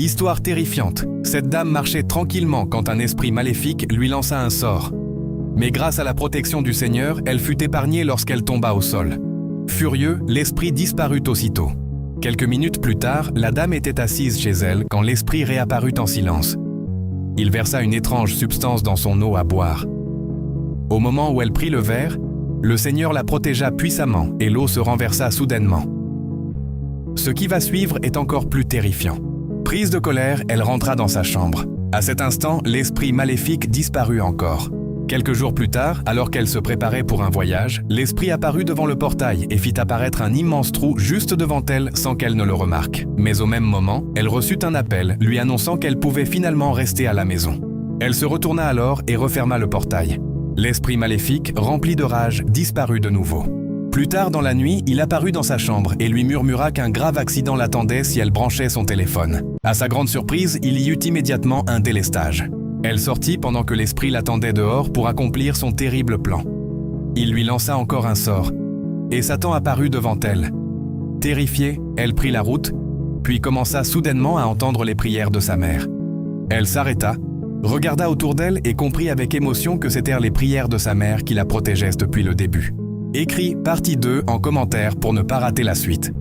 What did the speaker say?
Histoire terrifiante. Cette dame marchait tranquillement quand un esprit maléfique lui lança un sort. Mais grâce à la protection du Seigneur, elle fut épargnée lorsqu'elle tomba au sol. Furieux, l'esprit disparut aussitôt. Quelques minutes plus tard, la dame était assise chez elle quand l'esprit réapparut en silence. Il versa une étrange substance dans son eau à boire. Au moment où elle prit le verre, le Seigneur la protégea puissamment et l'eau se renversa soudainement. Ce qui va suivre est encore plus terrifiant. Prise de colère, elle rentra dans sa chambre. À cet instant, l'esprit maléfique disparut encore. Quelques jours plus tard, alors qu'elle se préparait pour un voyage, l'esprit apparut devant le portail et fit apparaître un immense trou juste devant elle sans qu'elle ne le remarque. Mais au même moment, elle reçut un appel lui annonçant qu'elle pouvait finalement rester à la maison. Elle se retourna alors et referma le portail. L'esprit maléfique, rempli de rage, disparut de nouveau. Plus tard dans la nuit, il apparut dans sa chambre et lui murmura qu'un grave accident l'attendait si elle branchait son téléphone. À sa grande surprise, il y eut immédiatement un délestage. Elle sortit pendant que l'esprit l'attendait dehors pour accomplir son terrible plan. Il lui lança encore un sort, et Satan apparut devant elle. Terrifiée, elle prit la route, puis commença soudainement à entendre les prières de sa mère. Elle s'arrêta, regarda autour d'elle et comprit avec émotion que c'étaient les prières de sa mère qui la protégeaient depuis le début. Écrit partie 2 en commentaire pour ne pas rater la suite.